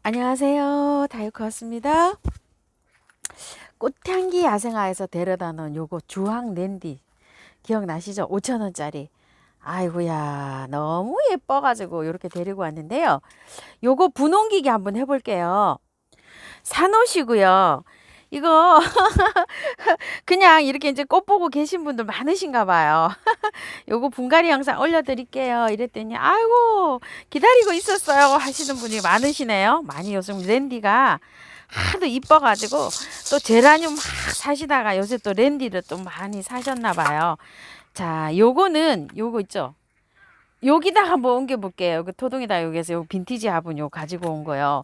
안녕하세요. 다이어트 왔습니다. 꽃향기 야생화에서 데려다 놓은 요거 주황 랜디 기억나시죠? 5,000원짜리. 아이고야, 너무 예뻐가지고 이렇게 데리고 왔는데요. 요거 분홍기계 한번 해볼게요. 산옷이고요. 이거 그냥 이렇게 이제 꽃 보고 계신 분들 많으신가 봐요. 요거 분갈이 영상 올려드릴게요. 이랬더니 아이고 기다리고 있었어요 하시는 분이 많으시네요. 많이 요즘 랜디가 하도 이뻐가지고 또 제라늄 막 사시다가 요새 또 랜디를 또 많이 사셨나 봐요. 자, 요거는 요거 있죠. 여기다 한번 옮겨 볼게요. 그 토동이다 여기에서 요 빈티지 화분 요 가지고 온 거요.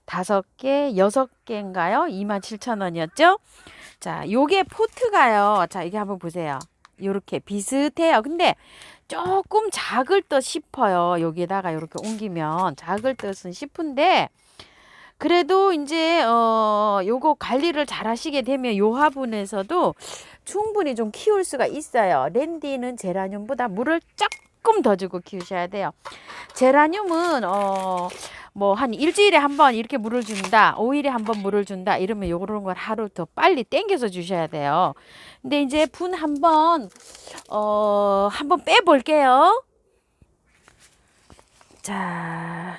5개, 6개인가요? 27,000원이었죠? 자, 요게 포트가요. 자, 이게 한번 보세요. 요렇게 비슷해요. 근데 조금 작을 듯 싶어요. 여기에다가 요렇게 옮기면 작을 듯은 싶은데 그래도 이제 요거 관리를 잘 하시게 되면 요 화분에서도 충분히 좀 키울 수가 있어요. 랜디는 제라늄보다 물을 조금 더 주고 키우셔야 돼요. 제라늄은 뭐 한 일주일에 한 번 이렇게 물을 준다, 5일에 한 번 물을 준다 이러면 요런 걸 하루 더 빨리 땡겨서 주셔야 돼요. 근데 이제 분 한번 빼 볼게요. 자,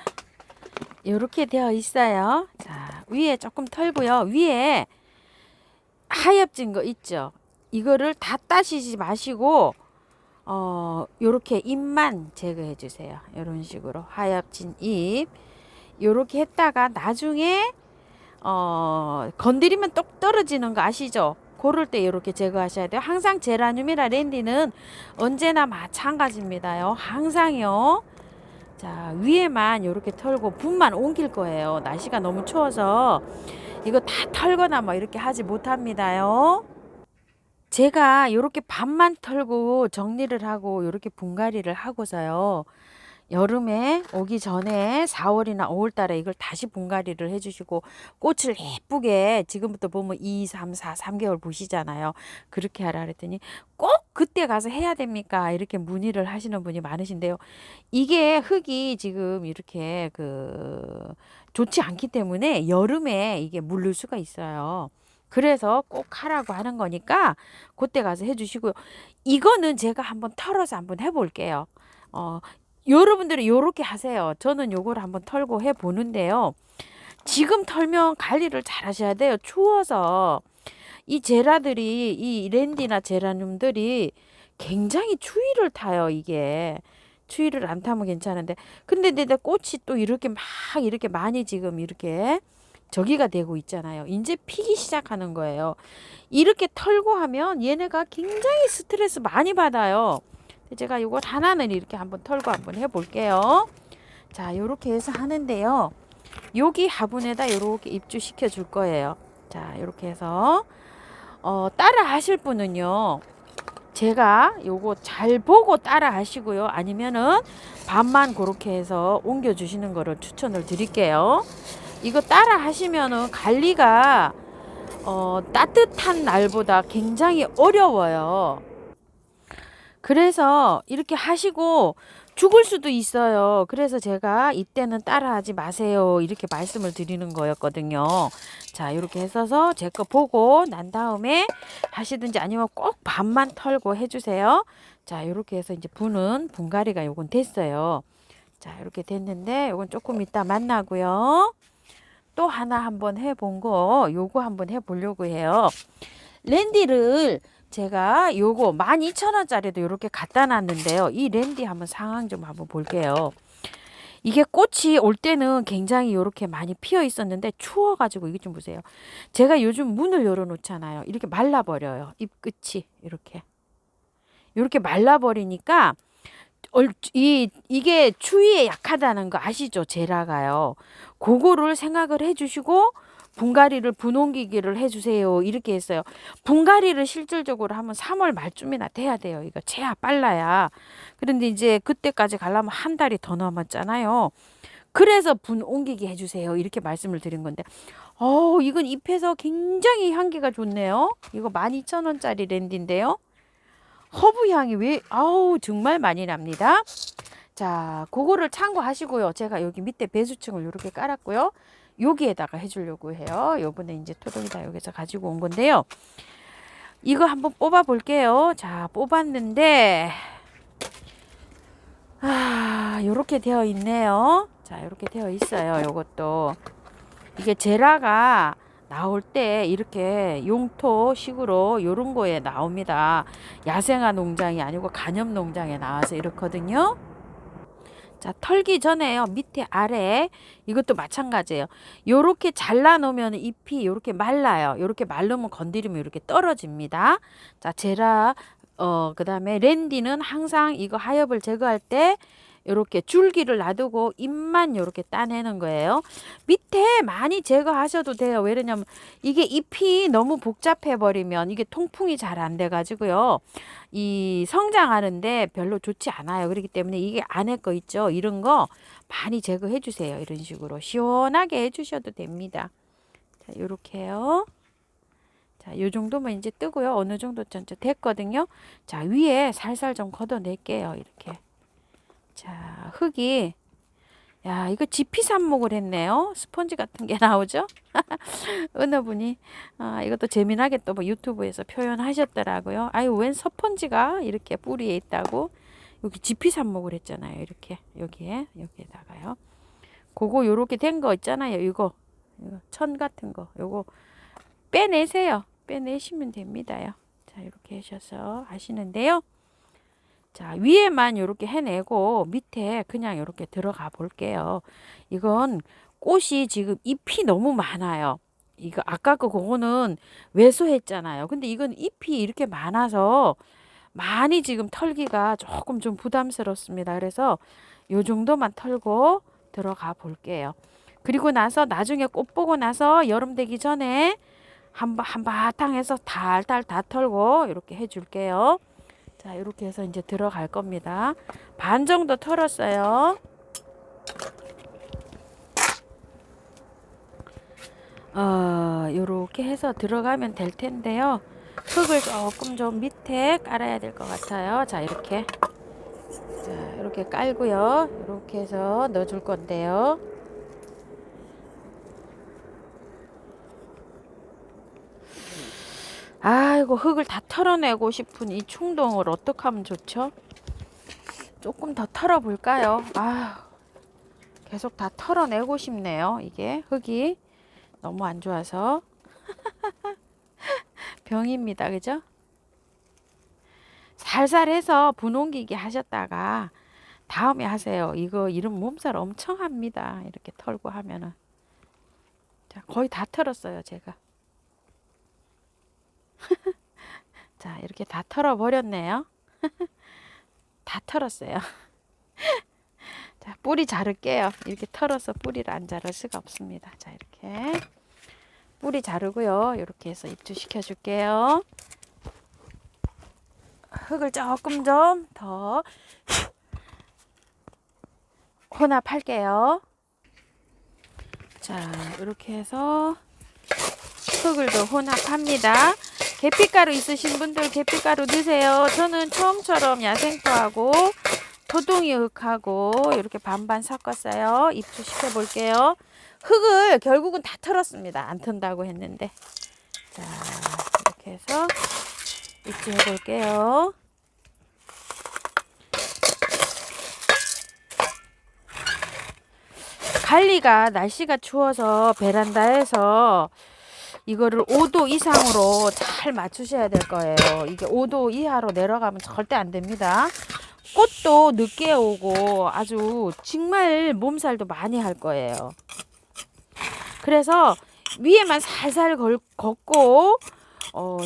요렇게 되어 있어요. 자, 위에 조금 털고요. 위에 하엽진 거 있죠. 이거를 다 따시지 마시고 요렇게 잎만 제거해 주세요. 이런 식으로 하엽진 잎 요렇게 했다가 나중에 건드리면 똑 떨어지는 거 아시죠? 고를 때 이렇게 제거하셔야 돼요. 항상 제라늄이나 랜디는 언제나 마찬가지입니다요. 항상요. 자, 위에만 이렇게 털고 분만 옮길 거예요. 날씨가 너무 추워서 이거 다 털거나 뭐 이렇게 하지 못합니다요. 제가 이렇게 반만 털고 정리를 하고 이렇게 분갈이를 하고서요. 여름에 오기 전에 4월이나 5월 달에 이걸 다시 분갈이를 해주시고 꽃을 예쁘게 지금부터 보면 2, 3, 4, 3개월 보시잖아요. 그렇게 하라 그랬더니 꼭 그때 가서 해야 됩니까? 이렇게 문의를 하시는 분이 많으신데요. 이게 흙이 지금 이렇게 좋지 않기 때문에 여름에 이게 물릴 수가 있어요. 그래서 꼭 하라고 하는 거니까 그때 가서 해주시고요. 이거는 제가 한번 털어서 한번 해볼게요. 여러분들은 요렇게 하세요. 저는 요걸 한번 털고 해 보는데요. 지금 털면 관리를 잘 하셔야 돼요. 추워서 이 제라들이 이 랜디나 제라늄들이 굉장히 추위를 타요. 이게 추위를 안 타면 괜찮은데 근데 내 꽃이 또 이렇게 막 이렇게 많이 지금 이렇게 저기가 되고 있잖아요. 이제 피기 시작하는 거예요. 이렇게 털고 하면 얘네가 굉장히 스트레스 많이 받아요. 제가 요거 하나는 이렇게 한번 털고 한번 해볼게요. 자, 요렇게 해서 하는데요. 여기 화분에다 요렇게 입주시켜 줄 거예요. 자, 요렇게 해서 따라 하실 분은요. 제가 요거 잘 보고 따라 하시고요. 아니면은 반만 그렇게 해서 옮겨 주시는 거를 추천을 드릴게요. 이거 따라 하시면은 관리가 따뜻한 날보다 굉장히 어려워요. 그래서 이렇게 하시고 죽을 수도 있어요. 그래서 제가 이때는 따라하지 마세요. 이렇게 말씀을 드리는 거였거든요. 자, 이렇게 해서 제 거 보고 난 다음에 하시든지 아니면 꼭 반만 털고 해주세요. 자, 이렇게 해서 이제 분갈이가 요건 됐어요. 자, 이렇게 됐는데 요건 조금 이따 만나고요. 또 하나 한번 해본 거 요거 한번 해보려고 해요. 랜디를 제가 요거 12,000원짜리도 이렇게 갖다 놨는데요. 이 랜디 한번 상황 좀 한번 볼게요. 이게 꽃이 올 때는 굉장히 이렇게 많이 피어 있었는데 추워가지고 이게 좀 보세요. 제가 요즘 문을 열어 놓잖아요. 이렇게 말라버려요. 잎 끝이 이렇게 말라버리니까 이게 추위에 약하다는 거 아시죠? 제라가요. 그거를 생각을 해주시고 분홍기기를 해주세요. 이렇게 했어요. 분갈이를 실질적으로 하면 3월 말쯤이나 돼야 돼요. 이거 최하 빨라야. 그런데 이제 그때까지 가려면 한 달이 더 남았잖아요. 그래서 분 옮기기 해주세요. 이렇게 말씀을 드린 건데, 이건 잎에서 굉장히 향기가 좋네요. 이거 12,000원짜리 랜디인데요. 허브 향이 정말 많이 납니다. 자, 그거를 참고하시고요. 제가 여기 밑에 배수층을 이렇게 깔았고요. 여기에다가 해주려고 해요. 요번에 이제 토종이다 여기서 가지고 온 건데요. 이거 한번 뽑아 볼게요. 자, 뽑았는데 요렇게 되어 있네요. 자, 요렇게 되어 있어요. 요것도 이게 제라가 나올 때 이렇게 용토식으로 요런 거에 나옵니다. 야생화 농장이 아니고 간접 농장에 나와서 이렇거든요. 자, 털기 전에요. 밑에 아래 이것도 마찬가지예요. 요렇게 잘라 놓으면 잎이 요렇게 말라요. 요렇게 마르면 건드리면 이렇게 떨어집니다. 자, 제라 그다음에 랜디는 항상 이거 하엽을 제거할 때 요렇게 줄기를 놔두고 잎만 요렇게 따내는 거예요. 밑에 많이 제거하셔도 돼요. 왜냐면 이게 잎이 너무 복잡해 버리면 이게 통풍이 잘 안 돼 가지고요. 이 성장하는데 별로 좋지 않아요. 그렇기 때문에 이게 안에 거 있죠. 이런 거 많이 제거해 주세요. 이런 식으로 시원하게 해 주셔도 됩니다. 자, 요렇게요. 자, 요 정도면 이제 뜨고요. 어느 정도 전체 됐거든요. 자, 위에 살살 좀 걷어낼게요. 이렇게. 자, 흙이 야, 이거 지피삽목을 했네요. 스펀지 같은 게 나오죠? 어느 분이 이것도 재미나게 또 뭐 유튜브에서 표현하셨더라고요. 아유, 웬 스펀지가 이렇게 뿌리에 있다고. 여기 지피삽목을 했잖아요. 이렇게 여기에다가요. 그거 요렇게 된 거 있잖아요. 이거 천 같은 거 요거 빼내세요. 빼내시면 됩니다요. 자, 이렇게 하셔서 하시는데요. 자, 위에만 이렇게 해내고 밑에 그냥 이렇게 들어가 볼게요. 이건 꽃이 지금 잎이 너무 많아요. 이거 아까 그거는 왜소했잖아요. 근데 이건 잎이 이렇게 많아서 많이 지금 털기가 조금 좀 부담스럽습니다. 그래서 요 정도만 털고 들어가 볼게요. 그리고 나서 나중에 꽃 보고 나서 여름 되기 전에 한바탕 해서 달달 다 털고 이렇게 해줄게요. 자, 이렇게 해서 이제 들어갈 겁니다. 반 정도 털었어요. 요렇게 해서 들어가면 될 텐데요. 흙을 조금 좀 밑에 깔아야 될 것 같아요. 자, 이렇게. 자, 이렇게 깔고요. 이렇게 해서 넣어줄 건데요. 아이고, 흙을 다 털어내고 싶은 이 충동을 어떻게 하면 좋죠? 조금 더 털어볼까요? 계속 다 털어내고 싶네요. 이게 흙이 너무 안 좋아서 병입니다. 그죠? 살살 해서 분홍기기 하셨다가 다음에 하세요. 이거 이런 몸살 엄청 합니다. 이렇게 털고 하면은. 자, 거의 다 털었어요. 제가. 자, 이렇게 다 털어버렸네요. 다 털었어요. 자, 뿌리 자를게요. 이렇게 털어서 뿌리를 안 자를 수가 없습니다. 자, 이렇게 뿌리 자르고요. 이렇게 해서 입주시켜 줄게요. 흙을 조금 좀 더 혼합할게요. 자, 이렇게 해서 흙을 더 혼합합니다. 계피가루 있으신 분들 계피가루 넣으세요. 저는 처음처럼 야생토하고 토동이 흙하고 이렇게 반반 섞었어요. 입주시켜 볼게요. 흙을 결국은 다 털었습니다. 안 턴다고 했는데. 자, 이렇게 해서 입주해 볼게요. 관리가 날씨가 추워서 베란다에서 이거를 5도 이상으로 잘 맞추셔야 될 거예요. 이게 5도 이하로 내려가면 절대 안 됩니다. 꽃도 늦게 오고 아주 정말 몸살도 많이 할 거예요. 그래서 위에만 살살 걷고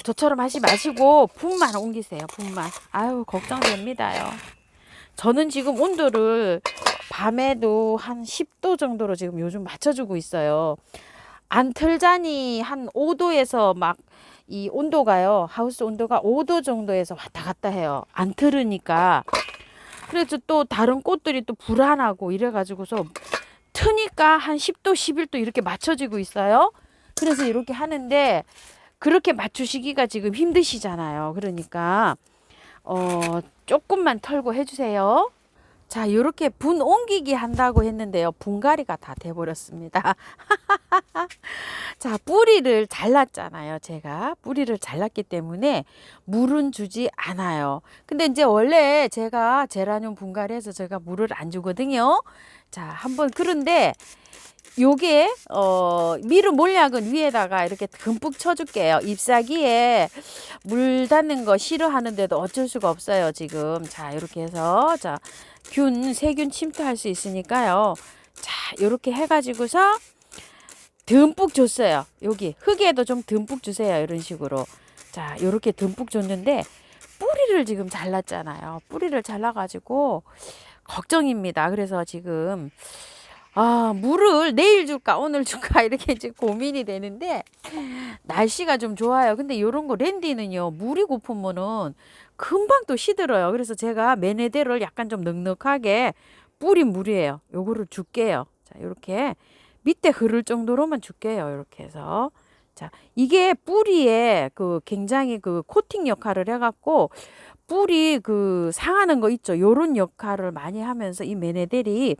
저처럼 하지 마시고 붓만 옮기세요. 붓만. 아유, 걱정됩니다요. 저는 지금 온도를 밤에도 한 10도 정도로 지금 요즘 맞춰주고 있어요. 안 틀자니 한 5도에서 막 이 온도가요. 하우스 온도가 5도 정도에서 왔다 갔다 해요. 안 틀으니까. 그래서 또 다른 꽃들이 또 불안하고 이래가지고서 트니까 한 10도, 11도 이렇게 맞춰지고 있어요. 그래서 이렇게 하는데 그렇게 맞추시기가 지금 힘드시잖아요. 그러니까 조금만 털고 해주세요. 자, 이렇게 분 옮기기 한다고 했는데요. 분갈이가 다 돼버렸습니다. 자, 뿌리를 잘랐잖아요. 제가 뿌리를 잘랐기 때문에 물은 주지 않아요. 근데 이제 원래 제가 제라늄 분갈이해서 제가 물을 안 주거든요. 자, 한번 그런데 요게 미루 몰약은 위에다가 이렇게 듬뿍 쳐줄게요. 잎사귀에 물 닿는 거 싫어하는데도 어쩔 수가 없어요 지금. 자, 이렇게 해서 자 세균 침투할 수 있으니까요. 자, 이렇게 해가지고서 듬뿍 줬어요. 여기 흙에도 좀 듬뿍 주세요. 이런 식으로. 자, 이렇게 듬뿍 줬는데 뿌리를 지금 잘랐잖아요. 뿌리를 잘라가지고 걱정입니다. 그래서 지금 물을 내일 줄까 오늘 줄까 이렇게 지금 고민이 되는데 날씨가 좀 좋아요. 근데 이런 거 랜디는요 물이 고프면은 금방 또 시들어요. 그래서 제가 메네대를 약간 좀 넉넉하게 뿌린 물이에요. 요거를 줄게요. 자, 이렇게 밑에 흐를 정도로만 줄게요. 이렇게 해서 자, 이게 뿌리에 그 굉장히 그 코팅 역할을 해갖고 뿌리 그 상하는 거 있죠. 요런 역할을 많이 하면서 이 메네델이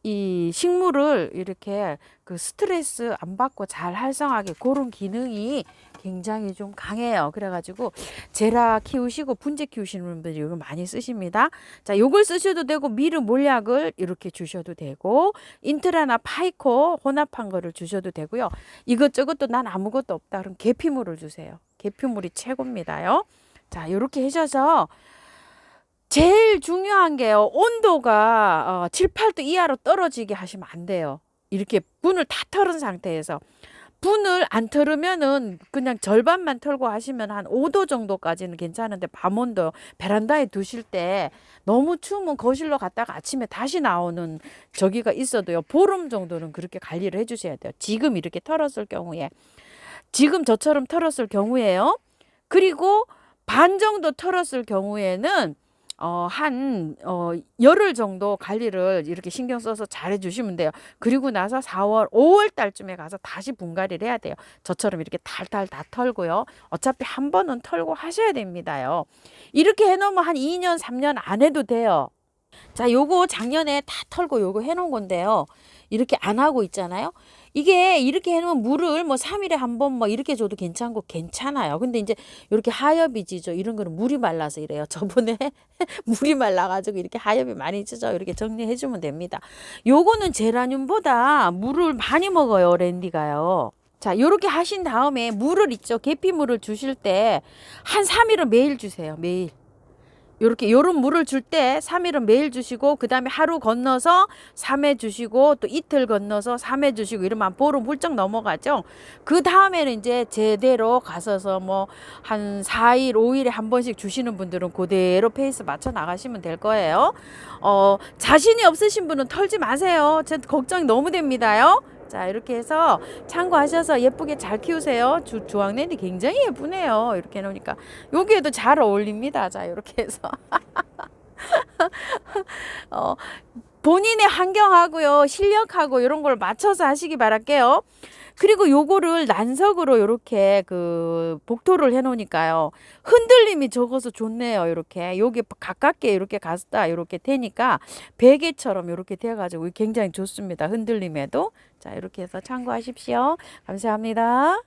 이 식물을 이렇게 그 스트레스 안 받고 잘 활성하게 그런 기능이 굉장히 좀 강해요. 그래가지고 제라 키우시고 분재 키우시는 분들이 이거 많이 쓰십니다. 자, 요걸 쓰셔도 되고 미르 몰약을 이렇게 주셔도 되고 인트라나 파이코 혼합한 거를 주셔도 되고요. 이것저것도 난 아무것도 없다. 그럼 계피물을 주세요. 계피물이 최고입니다요. 자, 이렇게 하셔서 제일 중요한 게요. 온도가 7, 8도 이하로 떨어지게 하시면 안 돼요. 이렇게 분을 다 털은 상태에서. 분을 안 털으면은 그냥 절반만 털고 하시면 한 5도 정도까지는 괜찮은데 밤온도 베란다에 두실 때 너무 추우면 거실로 갔다가 아침에 다시 나오는 저기가 있어도요. 보름 정도는 그렇게 관리를 해주셔야 돼요. 지금 이렇게 털었을 경우에. 지금 저처럼 털었을 경우에요. 그리고 반 정도 털었을 경우에는 열흘 정도 관리를 이렇게 신경 써서 잘 해주시면 돼요. 그리고 나서 4월, 5월 달쯤에 가서 다시 분갈이를 해야 돼요. 저처럼 이렇게 달달 다 털고요. 어차피 한 번은 털고 하셔야 됩니다요. 이렇게 해놓으면 한 2년, 3년 안 해도 돼요. 자, 요거 작년에 다 털고 요거 해놓은 건데요. 이렇게 안 하고 있잖아요. 이게 이렇게 해놓으면 물을 뭐 3일에 한 번 뭐 이렇게 줘도 괜찮고 괜찮아요. 근데 이제 이렇게 하엽이 지죠. 이런 거는 물이 말라서 이래요. 저번에 물이 말라가지고 이렇게 하엽이 많이 찌죠. 이렇게 정리해주면 됩니다. 요거는 제라늄보다 물을 많이 먹어요. 랜디가요. 자, 요렇게 하신 다음에 물을 있죠. 계피물을 주실 때 한 3일은 매일 주세요. 매일. 요렇게 요런 물을 줄 때 3일은 매일 주시고 그다음에 하루 건너서 3회 주시고 또 이틀 건너서 3회 주시고 이러면 보름 훌쩍 넘어가죠. 그 다음에는 이제 제대로 가서서 뭐 한 4일, 5일에 한 번씩 주시는 분들은 그대로 페이스 맞춰 나가시면 될 거예요. 자신이 없으신 분은 털지 마세요. 제 걱정이 너무 됩니다요. 자, 이렇게 해서 참고하셔서 예쁘게 잘 키우세요. 주황랜디 굉장히 예쁘네요. 이렇게 해놓으니까 여기에도 잘 어울립니다. 자, 이렇게 해서 본인의 환경하고요, 실력하고 이런 걸 맞춰서 하시기 바랄게요. 그리고 요거를 난석으로 이렇게 그 복토를 해 놓으니까요. 흔들림이 적어서 좋네요. 이렇게 여기 가깝게 이렇게 갔다 이렇게 되니까 베개처럼 이렇게 돼 가지고 굉장히 좋습니다. 흔들림에도. 자, 이렇게 해서 참고하십시오. 감사합니다.